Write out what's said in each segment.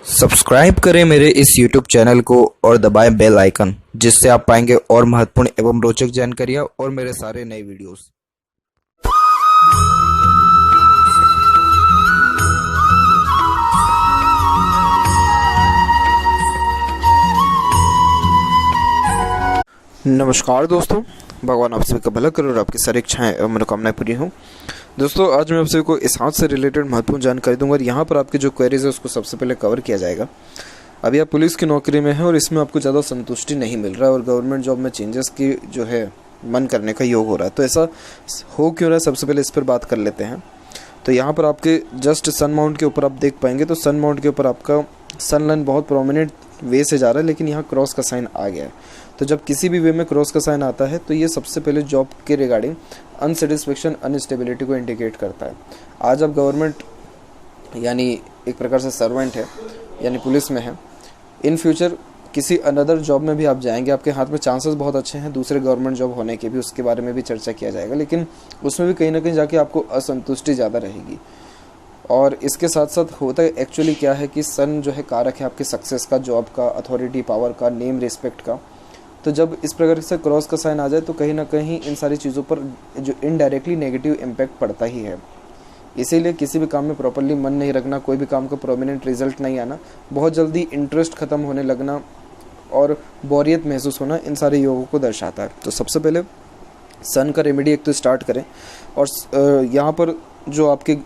Subscribe करें मेरे इस YouTube चैनल को और दबाएं बेल आइकन, जिससे आप पाएंगे और महत्वपूर्ण एवं रोचक जानकारियां और मेरे सारे नए वीडियोस। नमस्कार दोस्तों, भगवान आप सभी का भला करे और आपकी सारी इच्छाएं एवं मनोकामनाएं पूरी हों। दोस्तों, आज मैं आप सभी को इस हाथ से रिलेटेड महत्वपूर्ण जानकारी दूंगा और यहाँ पर आपकी जो क्वेरीज है उसको सबसे पहले कवर किया जाएगा। अभी आप पुलिस की नौकरी में हैं और इसमें आपको ज़्यादा संतुष्टि नहीं मिल रहा है और गवर्नमेंट जॉब में चेंजेस की जो है मन करने का योग हो रहा है, तो ऐसा हो क्यों रहा है, सबसे पहले इस पर बात कर लेते हैं। तो यहाँ पर आपके जस्ट सन माउंट के ऊपर आप देख पाएंगे, तो सन माउंट के ऊपर आपका सन लाइन बहुत प्रोमिनेंट वे से जा रहा है, लेकिन यहाँ क्रॉस का साइन आ गया है। तो जब किसी भी वे में क्रॉस का साइन आता है तो ये सबसे पहले जॉब के रिगार्डिंग अनसेटिस्फेक्शन, अनस्टेबिलिटी को इंडिकेट करता है। आज आप गवर्नमेंट यानी एक प्रकार से सर्वेंट है, यानी पुलिस में है। इन फ्यूचर किसी अनदर जॉब में भी आप जाएंगे, आपके हाथ में चांसेस बहुत अच्छे हैं दूसरे गवर्नमेंट जॉब होने के भी, उसके बारे में भी चर्चा किया जाएगा, लेकिन उसमें भी कहीं ना कहीं जाके आपको असंतुष्टि ज़्यादा रहेगी। और इसके साथ साथ होता है एक्चुअली क्या है कि सन जो है कारक है आपके सक्सेस का, जॉब का, अथॉरिटी, पावर का, नेम, रिस्पेक्ट का। तो जब इस प्रकार से क्रॉस का साइन आ जाए तो कहीं ना कहीं इन सारी चीज़ों पर जो इनडायरेक्टली नेगेटिव इम्पैक्ट पड़ता ही है। इसीलिए किसी भी काम में प्रॉपरली मन नहीं रखना, कोई भी काम का प्रोमिनेंट रिजल्ट नहीं आना, बहुत जल्दी इंटरेस्ट ख़त्म होने लगना और बोरियत महसूस होना, इन सारे योगों को दर्शाता है। तो सबसे पहले सन का रेमेडी एक तो स्टार्ट करें। और यहाँ पर जो आपके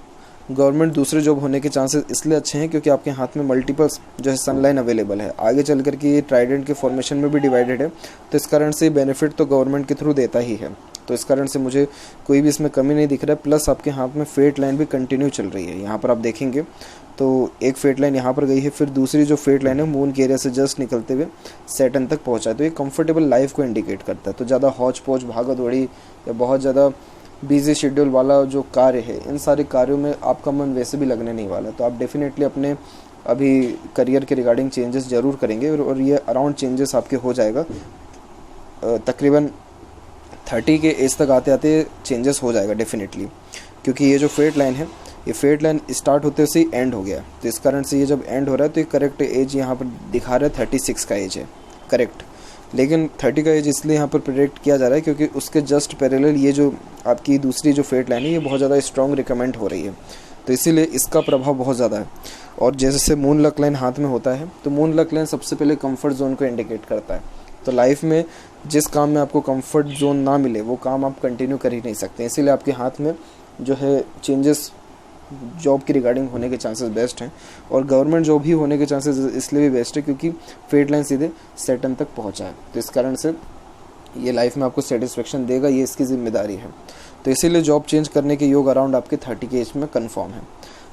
गवर्नमेंट दूसरे जॉब होने के चांसेस इसलिए अच्छे हैं क्योंकि आपके हाथ में मल्टीपल्स जो है सनलाइन अवेलेबल है। आगे चल कर के ये ट्राइडेंट के फॉर्मेशन में भी डिवाइडेड है, तो इस कारण से बेनिफिट तो गवर्नमेंट के थ्रू देता ही है। तो इस कारण से मुझे कोई भी इसमें कमी नहीं दिख रहा है। प्लस आपके हाथ में फेट लाइन भी कंटिन्यू चल रही है। यहाँ पर आप देखेंगे तो एक फेट लाइन यहाँ पर गई है, फिर दूसरी जो फेट लाइन है मून के एरिया से जस्ट निकलते हुए सैटर्न तक पहुँचा है। तो ये कंफर्टेबल लाइफ को इंडिकेट करता है। तो ज़्यादा हौच पौच, भागा दौड़ी या बहुत ज़्यादा बिजी शेड्यूल वाला जो कार्य है, इन सारे कार्यों में आपका मन वैसे भी लगने नहीं वाला। तो आप डेफिनेटली अपने अभी करियर के रिगार्डिंग चेंजेस ज़रूर करेंगे और ये अराउंड चेंजेस आपके हो जाएगा। तकरीबन 30 के एज तक आते आते चेंजेस हो जाएगा डेफिनेटली, क्योंकि ये जो फेट लाइन है, ये फेट लाइन स्टार्ट होते से ही एंड हो गया। तो इस कारण से ये जब एंड हो रहा है तो ये करेक्ट एज यहाँ पर दिखा रहा है 36 का एज है, करेक्ट। लेकिन 30 का एज इसलिए यहाँ पर प्रेडिक्ट किया जा रहा है क्योंकि उसके जस्ट पैरेलल ये जो आपकी दूसरी जो फेट लाइन है ये बहुत ज़्यादा स्ट्रॉन्ग रिकमेंड हो रही है, तो इसीलिए इसका प्रभाव बहुत ज़्यादा है। और जैसे मून लक लाइन हाथ में होता है तो मून लक लाइन सबसे पहले कंफर्ट जोन को इंडिकेट करता है। तो लाइफ में जिस काम में आपको कंफर्ट जोन ना मिले वो काम आप कंटिन्यू कर ही नहीं सकते। इसीलिए आपके हाथ में जो है चेंजेस जॉब की रिगार्डिंग होने के चांसेस बेस्ट हैं, और गवर्नमेंट जॉब ही होने के चांसेस इसलिए भी बेस्ट है क्योंकि फेट लाइन सीधे सैटर्न तक पहुंचा है। तो इस कारण से ये लाइफ में आपको सेटिस्फेक्शन देगा, ये इसकी जिम्मेदारी है। तो इसीलिए जॉब चेंज करने के योग अराउंड आपके 30 के एज में कन्फर्म है।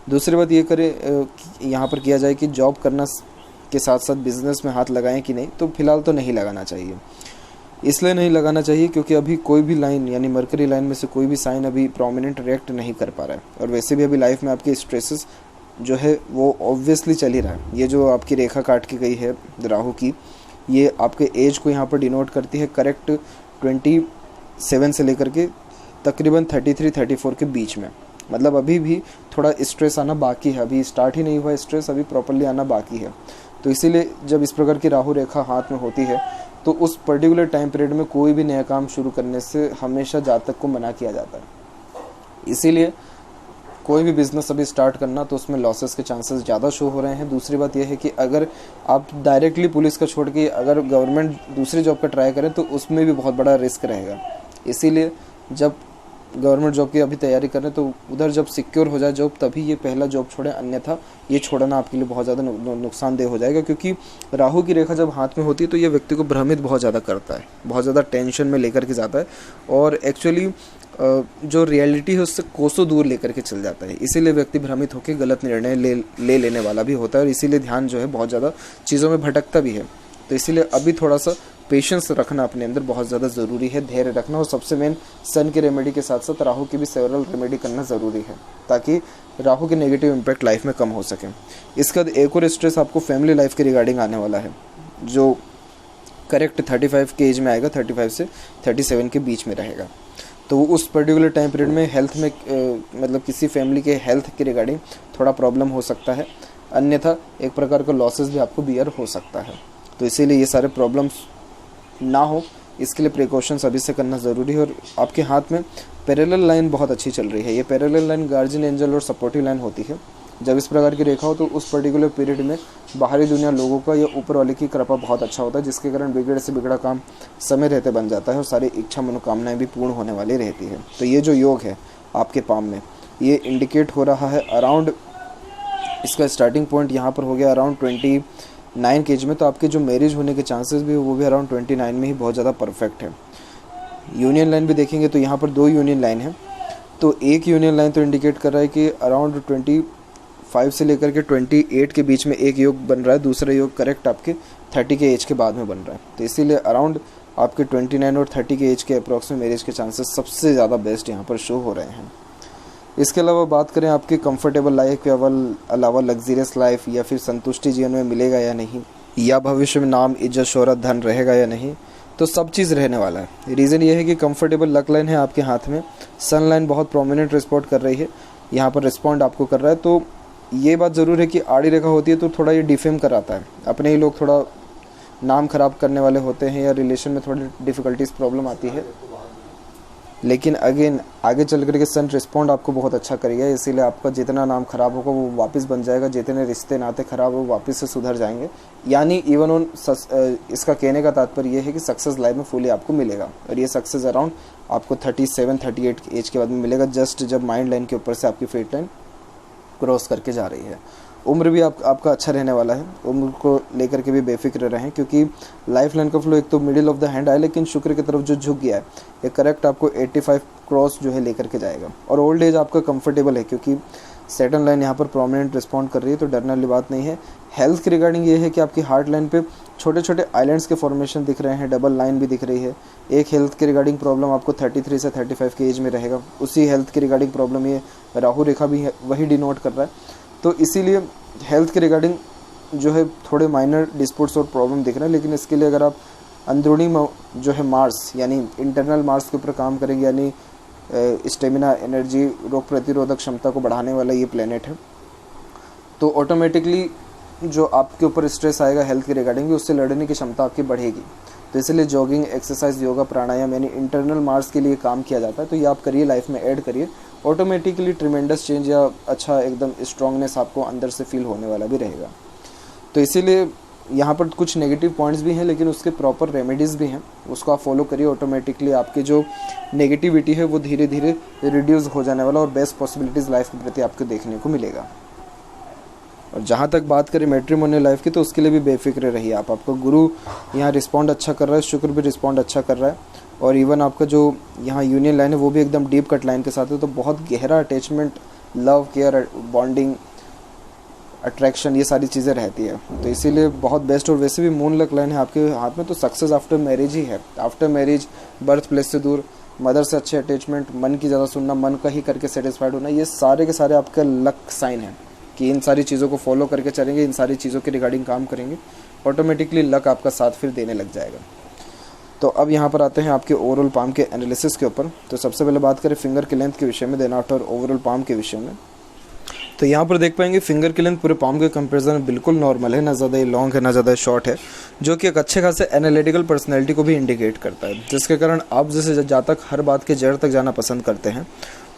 दूसरी बात ये करें यहाँ पर किया जाए कि जॉब करना के साथ साथ बिजनेस में हाथ लगाएं कि नहीं, तो फिलहाल तो नहीं लगाना चाहिए। इसलिए नहीं लगाना चाहिए क्योंकि अभी कोई भी लाइन यानी मरकरी लाइन में से कोई भी साइन अभी प्रोमिनेंट रिएक्ट नहीं कर पा रहा है, और वैसे भी अभी लाइफ में आपके स्ट्रेसेस जो है वो ऑब्वियसली चल ही रहा है। ये जो आपकी रेखा काट के गई है राहु की, ये आपके एज को यहाँ पर डिनोट करती है करेक्ट 27 से लेकर के तकरीबन 33-34 के बीच में। मतलब अभी भी थोड़ा स्ट्रेस आना बाकी है, अभी स्टार्ट ही नहीं हुआ स्ट्रेस, अभी प्रॉपरली आना बाकी है। तो इसीलिए जब इस प्रकार की राहु रेखा हाथ में होती है तो उस पर्टिकुलर टाइम पीरियड में कोई भी नया काम शुरू करने से हमेशा जातक को मना किया जाता है। इसीलिए कोई भी बिजनेस अभी स्टार्ट करना तो उसमें लॉसेस के चांसेस ज़्यादा शो हो रहे हैं। दूसरी बात यह है कि अगर आप डायरेक्टली पुलिस का छोड़ के अगर गवर्नमेंट दूसरी जॉब का ट्राई करें तो उसमें भी बहुत बड़ा रिस्क रहेगा। इसीलिए जब गवर्नमेंट जॉब की अभी तैयारी करें तो उधर जब सिक्योर हो जाए जॉब तभी ये पहला जॉब छोड़ें, अन्यथा ये छोड़ना आपके लिए बहुत ज़्यादा नुकसानदेह हो जाएगा। क्योंकि राहु की रेखा जब हाथ में होती है तो ये व्यक्ति को भ्रमित बहुत ज़्यादा करता है, बहुत ज़्यादा टेंशन में लेकर के जाता है और एक्चुअली जो रियलिटी है उससे कोसों दूर लेकर के चल जाता है। इसीलिए व्यक्ति भ्रमित होकर गलत निर्णय ले लेने वाला भी होता है और इसीलिए ध्यान जो है बहुत ज़्यादा चीज़ों में भटकता भी है। तो इसीलिए अभी थोड़ा सा पेशेंस रखना अपने अंदर बहुत ज़्यादा ज़रूरी है, धैर्य रखना, और सबसे मेन सन के रेमेडी के साथ साथ राहु की भी सेवरल रेमेडी करना ज़रूरी है ताकि राहु के नेगेटिव इम्पैक्ट लाइफ में कम हो सके। इसका एक और स्ट्रेस आपको फैमिली लाइफ के रिगार्डिंग आने वाला है, जो करेक्ट 35 के एज में आएगा, 35 से 37 के बीच में रहेगा। तो उस पर्टिकुलर टाइम पीरियड में हेल्थ में मतलब किसी फैमिली के हेल्थ के रिगार्डिंग थोड़ा प्रॉब्लम हो सकता है। अन्यथा एक प्रकार का लॉसेस भी आपको बियर हो सकता है। तो इसीलिए ये सारे प्रॉब्लम्स ना हो, इसके लिए प्रिकॉशंस अभी से करना ज़रूरी है। और आपके हाथ में पैरेलल लाइन बहुत अच्छी चल रही है। ये पैरेलल लाइन गार्जियन एंजल और सपोर्टिव लाइन होती है। जब इस प्रकार की रेखा हो तो उस पर्टिकुलर पीरियड में बाहरी दुनिया लोगों का या ऊपर वाले की कृपा बहुत अच्छा होता है, जिसके कारण बिगड़े से बिगड़ा काम समय रहते बन जाता है और सारी इच्छा मनोकामनाएं भी पूर्ण होने वाली रहती है। तो ये जो योग है आपके पाम में, ये इंडिकेट हो रहा है अराउंड, इसका स्टार्टिंग पॉइंट यहाँ पर हो गया अराउंड 29 की एज में। तो आपके जो मैरिज होने के चांसेस भी वो भी अराउंड 29 में ही बहुत ज़्यादा परफेक्ट है। यूनियन लाइन भी देखेंगे तो यहाँ पर 2 यूनियन लाइन है। तो एक यूनियन लाइन तो इंडिकेट कर रहा है कि अराउंड 25 से लेकर के 28 के बीच में एक योग बन रहा है, दूसरा योग करेक्ट आपके 30 के एज के बाद में बन रहा है। तो इसीलिए अराउंड आपके 29 और 30 के एज के अप्रॉक्स में मैरिज के चांसेस सबसे ज़्यादा बेस्ट यहाँ पर शो हो रहे हैं। इसके अलावा बात करें आपकी कंफर्टेबल लाइफ के अलावा लग्जरियस लाइफ या फिर संतुष्टि जीवन में मिलेगा या नहीं, या भविष्य में नाम इज्जत शोहरत धन रहेगा या नहीं, तो सब चीज़ रहने वाला है। रीज़न ये है कि कंफर्टेबल लक लाइन है आपके हाथ में, सन लाइन बहुत प्रोमिनेंट रिस्पॉन्ड कर रही है, यहाँ पर रिस्पॉन्ड आपको कर रहा है। तो ये बात ज़रूर है कि आड़ी रेखा होती है तो थोड़ा ये डिफेम कराता है, अपने ही लोग थोड़ा नाम खराब करने वाले होते हैं या रिलेशन में थोड़ी डिफ़िकल्टीज प्रॉब्लम आती है। लेकिन अगेन आगे चल कर के सन रिस्पॉन्ड आपको बहुत अच्छा करेगा, इसीलिए आपका जितना नाम खराब होगा वो वापस बन जाएगा, जितने रिश्ते नाते खराब हो वापस से सुधर जाएंगे। यानी इवन ऑन इसका कहने का तात्पर्य ये है कि सक्सेस लाइफ में फुली आपको मिलेगा, और ये सक्सेस अराउंड आपको 37-38 एज के बाद में मिलेगा, जस्ट जब माइंड लाइन के ऊपर से आपकी फेट लाइन क्रॉस करके जा रही है। उम्र भी आपका अच्छा रहने वाला है, उम्र को लेकर के भी बेफिक्र रहें, क्योंकि लाइफ लाइन का फ्लो एक तो मिडिल ऑफ द हैंड आया, लेकिन शुक्र की तरफ जो झुक गया है ये करेक्ट आपको 85 क्रॉस जो है लेकर के जाएगा। और ओल्ड एज आपका कंफर्टेबल है, क्योंकि सेटन लाइन यहाँ पर प्रोमिनेंट रिस्पॉन्ड कर रही है, तो डरने वाली बात नहीं है। हेल्थ के रिगार्डिंग ये है कि आपकी हार्ट लाइन पे छोटे छोटे आइलैंड्स के फॉर्मेशन दिख रहे हैं, डबल लाइन भी दिख रही है। एक हेल्थ के रिगार्डिंग प्रॉब्लम आपको 33 से 35 के एज में रहेगा, उसी हेल्थ के रिगार्डिंग प्रॉब्लम ये राहु रेखा भी है वही डिनोट कर रहा है। तो इसीलिए हेल्थ के रिगार्डिंग जो है थोड़े माइनर डिस्प्यूट्स और प्रॉब्लम दिख रहे हैं, लेकिन इसके लिए अगर आप अंदरूनी जो है मार्स यानी इंटरनल मार्स के ऊपर काम करेंगे, यानी स्टेमिना, एनर्जी, रोग प्रतिरोधक क्षमता को बढ़ाने वाला ये प्लेनेट है, तो ऑटोमेटिकली जो आपके ऊपर स्ट्रेस आएगा हेल्थ के रिगार्डिंग भी, उससे लड़ने की क्षमता आपकी बढ़ेगी। तो इसलिए जॉगिंग, एक्सरसाइज, योगा, प्राणायाम यानी इंटरनल मार्स के लिए काम किया जाता है, तो ये आप करिए, लाइफ में ऐड करिए, ऑटोमेटिकली ट्रिमेंडस चेंज या अच्छा एकदम स्ट्रांगनेस आपको अंदर से फील होने वाला भी रहेगा। तो इसीलिए यहाँ पर कुछ नेगेटिव पॉइंट्स भी हैं, लेकिन उसके प्रॉपर रेमेडीज़ भी हैं, उसको आप फॉलो करिए, ऑटोमेटिकली आपकी जो नेगेटिविटी है वो धीरे धीरे रिड्यूस हो जाने वाला और बेस्ट पॉसिबिलिटीज़ लाइफ के प्रति आपको देखने को मिलेगा। और जहाँ तक बात करें मैट्रिमोनियल लाइफ की, तो उसके लिए भी बेफिक्र रहिए आप। आपका गुरु यहाँ रिस्पॉन्ड अच्छा कर रहा है, शुक्र भी रिस्पॉन्ड अच्छा कर रहा है, और इवन आपका जो यहाँ यूनियन लाइन है वो भी एकदम डीप कट लाइन के साथ है, तो बहुत गहरा attachment, love, care, bonding, attraction, ये सारी चीज़ें रहती है। तो इसीलिए बहुत बेस्ट। और वैसे भी मून लक लाइन है आपके हाथ में, तो सक्सेस आफ्टर मैरिज ही है। आफ्टर मैरिज, बर्थ प्लेस से दूर, मदर से अच्छे अटैचमेंट, मन की ज़्यादा सुनना, मन का ही करके सेटिस्फाइड होना, ये सारे के सारे आपका लक साइन है कि इन सारी चीज़ों को फॉलो करके चलेंगे, इन सारी चीज़ों के रिगार्डिंग काम करेंगे, ऑटोमेटिकली लक आपका साथ फिर देने लग जाएगा। तो अब यहाँ पर आते हैं आपके ओवरऑल पाम के एनालिसिस के ऊपर। तो सबसे पहले बात करें फिंगर की लेंथ के विषय में, देन आफ्टर ओवरऑल पाम के विषय में। तो यहाँ पर देख पाएंगे फिंगर की लेंथ पूरे पाम के कंपैरिजन में बिल्कुल नॉर्मल है, ना ज़्यादा लॉन्ग है ना ज़्यादा शॉर्ट है, जो कि एक अच्छे खासे एनालिटिकल पर्सनैलिटी को भी इंडिकेट करता है, जिसके कारण आप जैसे जहाँ तक हर बात के जड़ तक जाना पसंद करते हैं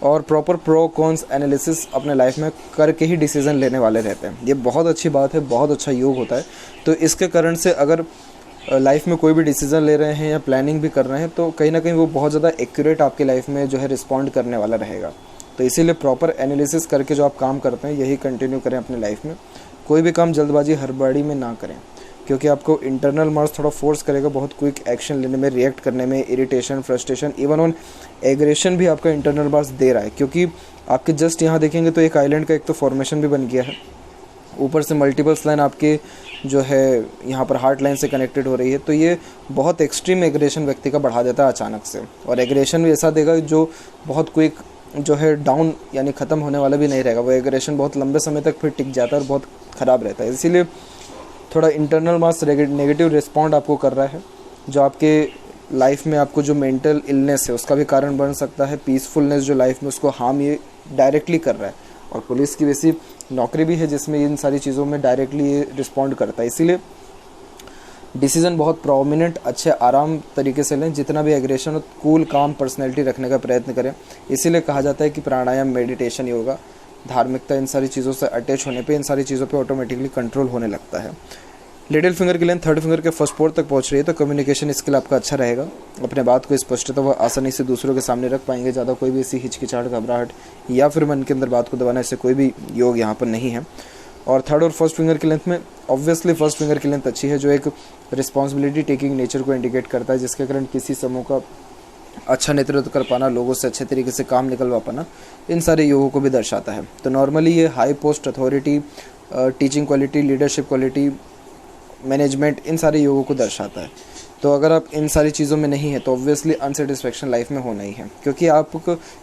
और प्रॉपर प्रो कॉन्स एनालिसिस अपने लाइफ में करके ही डिसीजन लेने वाले रहते हैं। ये बहुत अच्छी बात है, बहुत अच्छा योग होता है। तो इसके कारण से अगर लाइफ में कोई भी डिसीजन ले रहे हैं या प्लानिंग भी कर रहे हैं, तो कहीं ना कहीं वो बहुत ज़्यादा एक्यूरेट आपके लाइफ में जो है रिस्पॉन्ड करने वाला रहेगा। तो इसीलिए प्रॉपर एनालिसिस करके जो आप काम करते हैं यही कंटिन्यू करें अपने लाइफ में। कोई भी काम जल्दबाजी हड़बड़ी में ना करें, क्योंकि आपको इंटरनल मार्स थोड़ा फोर्स करेगा बहुत क्विक एक्शन लेने में, रिएक्ट करने में, irritation, frustration, even on aggression भी आपका इंटरनल मार्स दे रहा है। क्योंकि आपके जस्ट यहाँ देखेंगे तो एक आइलैंड का एक तो फॉर्मेशन भी बन गया है, ऊपर से मल्टीपल्स लाइन आपके जो है यहाँ पर हार्ट लाइन से कनेक्टेड हो रही है, तो ये बहुत एक्सट्रीम एग्रेशन व्यक्ति का बढ़ा देता है अचानक से, और एग्रेशन भी ऐसा देगा जो बहुत क्विक जो है डाउन यानी ख़त्म होने वाला भी नहीं रहेगा। वो एग्रेशन बहुत लंबे समय तक फिर टिक जाता है और बहुत ख़राब रहता है। इसीलिए थोड़ा इंटरनल मास नेगेटिव रिस्पॉन्ड आपको कर रहा है, जो आपके लाइफ में आपको जो मेंटल इलनेस है उसका भी कारण बन सकता है। पीसफुलनेस जो लाइफ में उसको हार्म ये डायरेक्टली कर रहा है, और पुलिस की वैसी नौकरी भी है जिसमें इन सारी चीज़ों में डायरेक्टली ये रिस्पॉन्ड करता है। इसीलिए डिसीजन बहुत प्रोमिनेंट अच्छे आराम तरीके से लें, जितना भी एग्रेशन हो कूल काम पर्सनैलिटी रखने का प्रयत्न करें। इसीलिए कहा जाता है कि प्राणायाम, मेडिटेशन, योगा, धार्मिकता, इन सारी चीज़ों से अटैच होने पे इन सारी चीज़ों पे ऑटोमेटिकली कंट्रोल होने लगता है। लिटिल फिंगर की लेंथ थर्ड फिंगर के फर्स्ट पोर तक पहुंच रही है तो कम्युनिकेशन स्किल आपका अच्छा रहेगा। अपने बात को स्पष्टता व आसानी से दूसरों के सामने रख पाएंगे। ज़्यादा कोई भी ऐसी हिचकिचाहट, घबराहट या फिर मन के अंदर बात को दबाना, इससे कोई भी योग यहाँ पर नहीं है। और थर्ड और फर्स्ट फिंगर की लेंथ में ऑब्वियसली फर्स्ट फिंगर की लेंथ अच्छी है, जो एक रिस्पॉन्सिबिलिटी टेकिंग नेचर को इंडिकेट करता है, जिसके कारण किसी समूह का अच्छा नेतृत्व कर पाना, लोगों से अच्छे तरीके से काम निकलवा पाना, इन सारे योगों को भी दर्शाता है। तो नॉर्मली ये high post, authority, teaching quality, leadership quality, management, इन सारे योगों को दर्शाता है। तो अगर आप इन सारी चीज़ों में नहीं है तो ऑब्वियसली अनसेटिस्फैक्शन लाइफ में होना ही है, क्योंकि आप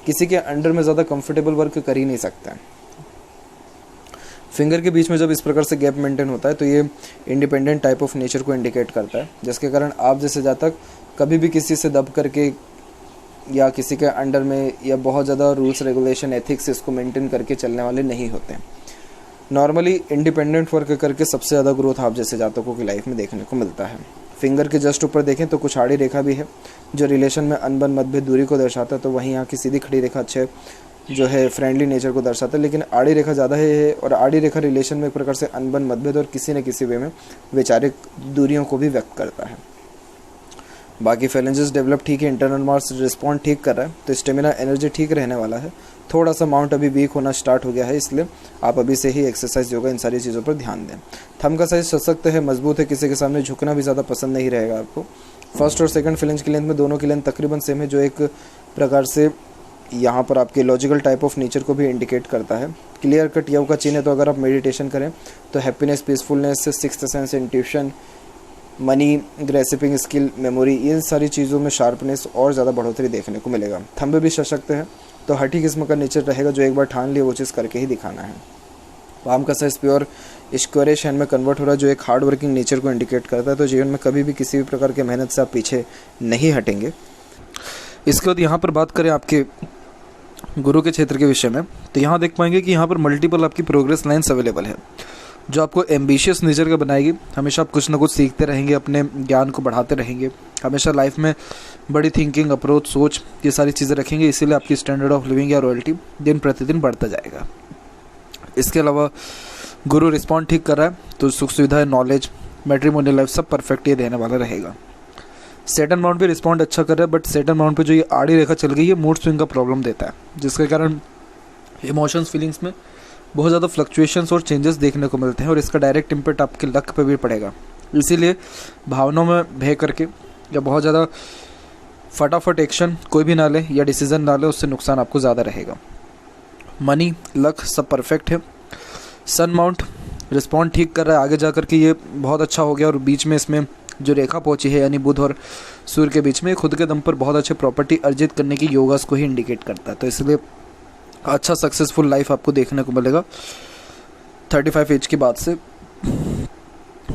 किसी के अंडर में ज़्यादा कंफर्टेबल वर्क कर ही नहीं सकते हैं। फिंगर के बीच में जब इस प्रकार से गैप मेंटेन होता है तो ये इंडिपेंडेंट टाइप ऑफ नेचर को इंडिकेट करता है, जिसके कारण आप जैसे जातक कभी भी किसी से दब करके या किसी के अंडर में या बहुत ज़्यादा रूल्स, रेगुलेशन, एथिक्स इसको मेंटेन करके चलने वाले नहीं होते हैं। नॉर्मली इंडिपेंडेंट वर्क करके सबसे ज़्यादा ग्रोथ आप जैसे जातकों की लाइफ में देखने को मिलता है। फिंगर के जस्ट ऊपर देखें तो कुछ आड़ी रेखा भी है जो रिलेशन में अनबन, मतभेद, दूरी को दर्शाता है। तो वहीं यहाँ की सीधी खड़ी रेखा अच्छे जो है फ्रेंडली नेचर को दर्शाता है, लेकिन आड़ी रेखा ज़्यादा है और आड़ी रेखा रिलेशन में एक प्रकार से अनबन, मतभेद और किसी न किसी वे में वैचारिक दूरियों को भी व्यक्त करता है। बाकी फैलेंजेस डेवलप ठीक है, इंटरनल मास रिस्पॉन्ड ठीक कर रहा है, तो स्टेमिना, एनर्जी ठीक रहने वाला है। थोड़ा सा माउंट अभी वीक होना स्टार्ट हो गया है, इसलिए आप अभी से ही एक्सरसाइज, योगा, इन सारी चीज़ों पर ध्यान दें। थंब का साइज सशक्त है, मजबूत है, किसी के सामने झुकना भी ज़्यादा पसंद नहीं रहेगा आपको। फर्स्ट और सेकंड फिलेंज की लेंथ में दोनों की लेंथ तकरीबन सेम है, जो एक प्रकार से यहाँ पर आपके लॉजिकल टाइप ऑफ नेचर को भी इंडिकेट करता है। क्लियर कट यव का चिन्ह है, तो अगर आप मेडिटेशन करें तो happiness, peacefulness, sixth sense, intuition, money, grasping skill, memory, इन सारी चीज़ों में शार्पनेस और ज़्यादा बढ़ोतरी देखने को मिलेगा। थंब भी सशक्त है, तो हठी किस्म का नेचर रहेगा, जो एक बार ठान लिए वो चीज़ करके ही दिखाना है। पाम का साइज प्योर स्क्वायरिश हैंड में कन्वर्ट हो रहा है, जो एक हार्ड वर्किंग नेचर को इंडिकेट करता है। तो जीवन में कभी भी किसी भी प्रकार के मेहनत से आप पीछे नहीं हटेंगे। इसके बाद यहाँ पर बात करें आपके गुरु के क्षेत्र के विषय में, तो यहाँ देख पाएंगे कि यहाँ पर मल्टीपल आपकी प्रोग्रेस लाइन्स अवेलेबल है, जो आपको एम्बिशियस नेचर का बनाएगी। हमेशा आप कुछ ना कुछ सीखते रहेंगे, अपने ज्ञान को बढ़ाते रहेंगे, हमेशा लाइफ में बड़ी थिंकिंग, अप्रोच, सोच, ये सारी चीज़ें रखेंगे। इसीलिए आपकी स्टैंडर्ड ऑफ लिविंग या रॉयल्टी दिन प्रतिदिन बढ़ता जाएगा। इसके अलावा गुरु रिस्पॉन्ड ठीक कर रहा है, तो सुख सुविधा, नॉलेज, मैट्रिमोनियल लाइफ सब परफेक्ट ये देने वाला रहेगा। सेटन माउंट पे रिस्पॉन्ड अच्छा कर रहा है, बट सेटन माउंट पे जो ये आड़ी रेखा चल गई है, मूड स्विंग का प्रॉब्लम देता है, जिसके कारण इमोशंस, फीलिंग्स में बहुत ज़्यादा फ्लक्चुएशंस और चेंजेस देखने को मिलते हैं और इसका डायरेक्ट इम्पैक्ट आपके लक पे भी पड़ेगा। इसीलिए भावनाओं में बह करके या बहुत ज़्यादा फटाफट एक्शन कोई भी ना ले या डिसीजन ना ले, उससे नुकसान आपको ज़्यादा रहेगा। मनी, लक सब परफेक्ट है। सन माउंट रिस्पॉन्ड ठीक कर रहा है, आगे जा कर के ये बहुत अच्छा हो गया और बीच में इसमें जो रेखा पहुंची है यानी बुध और सूर्य के बीच में, खुद के दम पर बहुत अच्छे प्रॉपर्टी अर्जित करने की योगास को ही इंडिकेट करता है। तो इसलिए अच्छा सक्सेसफुल लाइफ आपको देखने को मिलेगा 35 एज के बाद से।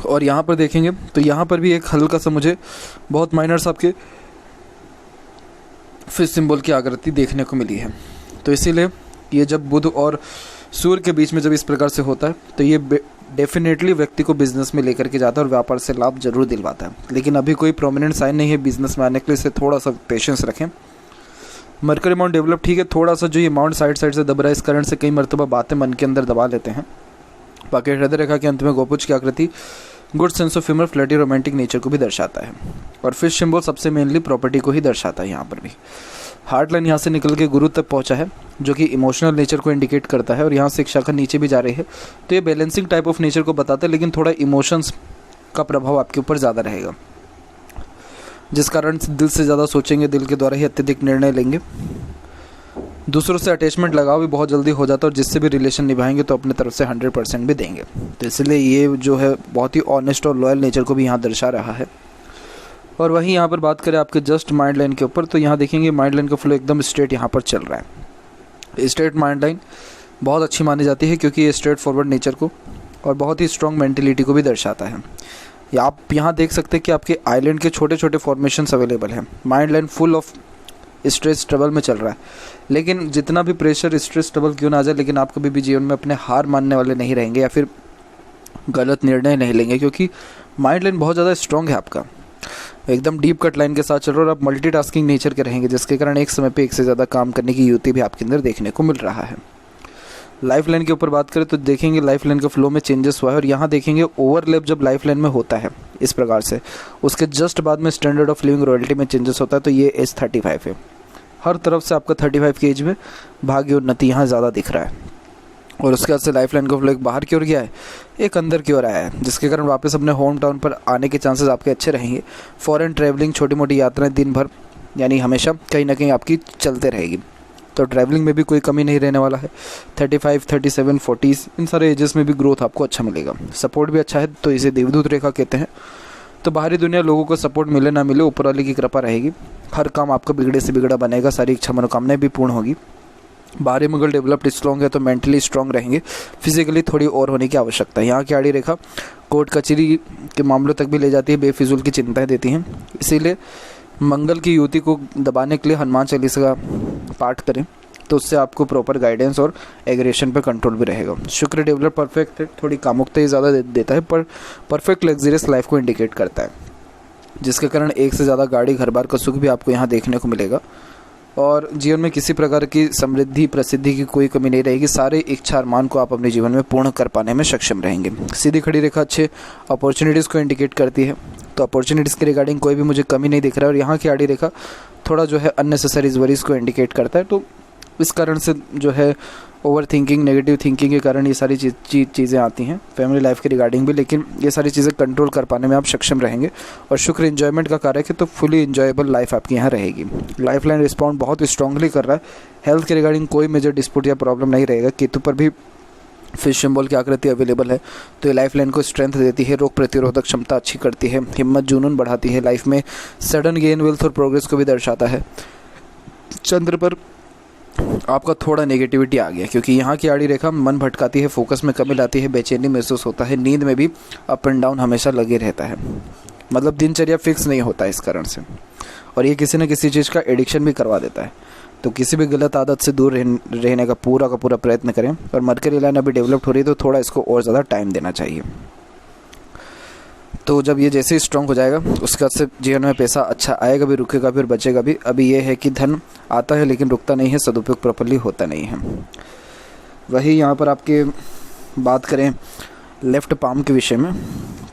और यहाँ पर देखेंगे तो यहाँ पर भी एक हल्का सा मुझे बहुत माइनर्स आपके फिश सिंबल की आकृति देखने को मिली है। तो इसीलिए ये जब बुध और सूर्य के बीच में जब इस प्रकार से होता है तो ये डेफिनेटली व्यक्ति को बिजनेस में लेकर के जाता है और व्यापार से लाभ जरूर दिलवाता है। लेकिन अभी कोई प्रोमिनेंट साइन नहीं है बिजनेस में आने के लिए, इससे थोड़ा सा पेशेंस रखें। मरकरी माउंट डेवलप ठीक है, थोड़ा सा जो ये माउंट साइड से दब रहा है, इस कारण से कई मरतबा बातें मन के अंदर दबा लेते हैं। बाकी हृदय रेखा के अंत में गोपुच की आकृति good sense of humour, flirty, romantic nature को भी दर्शाता है। और फिश सिंबल सबसे मेनली प्रॉपर्टी को ही दर्शाता है। यहाँ पर भी हार्ट लाइन यहाँ से निकल के गुरु तक पहुँचा है, जो कि इमोशनल नेचर को इंडिकेट करता है और यहाँ से एक शाखा नीचे भी जा रही है। तो ये बैलेंसिंग टाइप ऑफ नेचर को बताता है, लेकिन थोड़ा इमोशंस का प्रभाव आपके ऊपर ज़्यादा रहेगा, जिस कारण दिल से ज़्यादा सोचेंगे, दिल के द्वारा ही अत्यधिक निर्णय लेंगे। दूसरों से अटैचमेंट लगाव भी बहुत जल्दी हो जाता है और जिससे भी रिलेशन निभाएंगे तो अपने तरफ से 100% भी देंगे। तो इसलिए ये जो है बहुत ही ऑनेस्ट और लॉयल नेचर को भी यहाँ दर्शा रहा है। और वहीं यहाँ पर बात करें आपके जस्ट माइंड लाइन के ऊपर, तो यहाँ देखेंगे माइंड लाइन का फ्लो एकदम स्ट्रेट यहाँ पर चल रहा है। स्ट्रेट माइंड लाइन बहुत अच्छी मानी जाती है क्योंकि ये स्ट्रेट फॉरवर्ड नेचर को और बहुत ही स्ट्रॉन्ग मेंटेलिटी को भी दर्शाता है। या आप यहाँ देख सकते हैं कि आपके आइलैंड के छोटे छोटे फॉर्मेशंस अवेलेबल हैं। Mind line full of stress trouble में चल रहा है, लेकिन जितना भी प्रेशर स्ट्रेस ट्रबल क्यों ना आ जाए, लेकिन आप कभी भी जीवन में अपने हार मानने वाले नहीं रहेंगे या फिर गलत निर्णय नहीं लेंगे, क्योंकि माइंड लाइन बहुत ज़्यादा स्ट्रॉन्ग है आपका, एकदम डीप कट लाइन के साथ चल रहा है और आप मल्टीटास्किंग नेचर के रहेंगे, जिसके कारण एक समय पे एक से ज़्यादा काम करने की युक्ति भी आपके अंदर देखने को मिल रहा है। लाइफ लाइन के ऊपर बात करें तो देखेंगे लाइफ लाइन का फ्लो में चेंजेस हुआ है, और यहाँ देखेंगे ओवरलैप जब लाइफ लाइन में होता है इस प्रकार से, उसके जस्ट बाद में स्टैंडर्ड ऑफ लिविंग रॉयल्टी में चेंजेस होता है। तो ये एज 35 है, हर तरफ से आपका 35 की एज में भाग्य उन्नति यहाँ ज़्यादा दिख रहा है, और उसके बाद से लाइफ लाइन का फ्लो एक बाहर की ओर गया है, एक अंदर की ओर आया है, जिसके कारण वापस अपने होम टाउन पर आने के चांसेस आपके अच्छे रहेंगे। फॉरेन ट्रैवलिंग, छोटी मोटी यात्राएं दिन भर यानी हमेशा कहीं ना कहीं आपकी चलते रहेगी, तो ट्रैवलिंग में भी कोई कमी नहीं रहने वाला है। 35, 37, 40 इन सारे एजेस में भी ग्रोथ आपको अच्छा मिलेगा। सपोर्ट भी अच्छा है, तो इसे देवदूत रेखा कहते हैं। तो बाहरी दुनिया लोगों को सपोर्ट मिले ना मिले, ऊपर वाले की कृपा रहेगी, हर काम आपका बिगड़े से बिगड़ा बनेगा, सारी इच्छा मनोकामनाएं भी पूर्ण होगी। बाहरी मंगल डेवलप्ड स्ट्रॉन्ग है, तो मेंटली स्ट्रॉन्ग रहेंगे, फिजिकली थोड़ी और होने की आवश्यकता है। यहाँ की आड़ी रेखा कोर्ट कचहरी के मामलों तक भी ले जाती है, बेफिजूल की चिंताएं देती हैं, इसीलिए मंगल की युति को दबाने के लिए हनुमान चालीसा का पाठ करें, तो उससे आपको प्रॉपर गाइडेंस और एग्रेशन पर कंट्रोल भी रहेगा। शुक्र डेवलप परफेक्ट है, थोड़ी कामुकता ही ज़्यादा देता है, पर परफेक्ट लग्जरियस लाइफ को इंडिकेट करता है, जिसके कारण एक से ज़्यादा गाड़ी घर बार का सुख भी आपको यहाँ देखने को मिलेगा, और जीवन में किसी प्रकार की समृद्धि प्रसिद्धि की कोई कमी नहीं रहेगी। सारे इच्छा अरमान को आप अपने जीवन में पूर्ण कर पाने में सक्षम रहेंगे। सीधी खड़ी रेखा अच्छे अपॉर्चुनिटीज़ को इंडिकेट करती है, तो अपॉर्चुनिटीज़ के रिगार्डिंग कोई भी मुझे कमी नहीं दिख रहा है, और यहाँ की आड़ी रेखा थोड़ा जो है अननेसेसरी वरीज को इंडिकेट करता है, तो इस कारण से जो है ओवर थिंकिंग, नेगेटिव थिंकिंग के कारण ये सारी चीज़ें आती हैं फैमिली लाइफ के रिगार्डिंग भी, लेकिन ये सारी चीज़ें कंट्रोल कर पाने में आप सक्षम रहेंगे। और शुक्र एंजॉयमेंट का कारक है, तो फुली एंजॉयबल लाइफ आपकी यहाँ रहेगी। लाइफ लाइन रिस्पॉन्ड बहुत स्ट्रांगली कर रहा है, हेल्थ के रिगार्डिंग कोई मेजर डिस्प्यूट या प्रॉब्लम नहीं रहेगा। केतु पर भी फिश सिंबल की आकृति अवेलेबल है, तो ये लाइफ लाइन को स्ट्रेंथ देती है, रोग प्रतिरोधक क्षमता अच्छी करती है, हिम्मत जुनून बढ़ाती है, लाइफ में सडन गेन, वेल्थ और प्रोग्रेस को भी दर्शाता है। चंद्र पर आपका थोड़ा नेगेटिविटी आ गया, क्योंकि यहाँ की आड़ी रेखा मन भटकाती है, फोकस में कमी लाती है, बेचैनी महसूस होता है, नींद में भी अप एंड डाउन हमेशा लगे रहता है, मतलब दिनचर्या फिक्स नहीं होता इस कारण से, और ये किसी न किसी चीज़ का एडिक्शन भी करवा देता है। तो किसी भी गलत आदत से दूर रहने का पूरा प्रयत्न करें, और मरकरी लाइन अभी डेवलप हो रही है, तो थोड़ा इसको और ज़्यादा टाइम देना चाहिए। तो जब ये जैसे ही स्ट्रॉन्ग हो जाएगा, उसके बाद से जीवन में पैसा अच्छा आएगा भी, रुकेगा भी और बचेगा भी। अभी ये है कि धन आता है लेकिन रुकता नहीं है, सदुपयोग प्रॉपर्ली होता नहीं है। वही यहाँ पर आपके बात करें लेफ़्ट पाम के विषय में,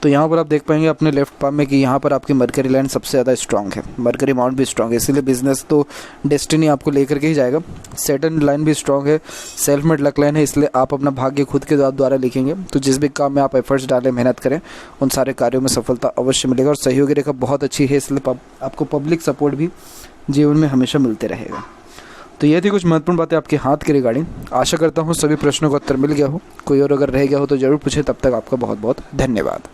तो यहाँ पर आप देख पाएंगे अपने लेफ़्ट पाम में कि यहाँ पर आपकी मरकरी लाइन सबसे ज़्यादा स्ट्रॉन्ग है, मरकरी माउंट भी स्ट्रॉन्ग है, इसीलिए बिजनेस तो डेस्टिनी आपको लेकर के ही जाएगा। सैटर्न लाइन भी स्ट्रॉन्ग है, सेल्फ मेड लक लाइन है, इसलिए आप अपना भाग्य खुद के द्वारा लिखेंगे। तो जिस भी काम में आप एफर्ट्स डालें, मेहनत करें, उन सारे कार्यों में सफलता अवश्य मिलेगा। और सहयोगी रेखा बहुत अच्छी है, इसलिए आपको पब्लिक सपोर्ट भी जीवन में हमेशा मिलते रहेगा। तो ये थी कुछ महत्वपूर्ण बातें आपके हाथ के रिगार्डिंग। आशा करता हूँ सभी प्रश्नों का उत्तर मिल गया हो, कोई और अगर रह गया हो तो ज़रूर पूछे। तब तक आपका बहुत बहुत धन्यवाद।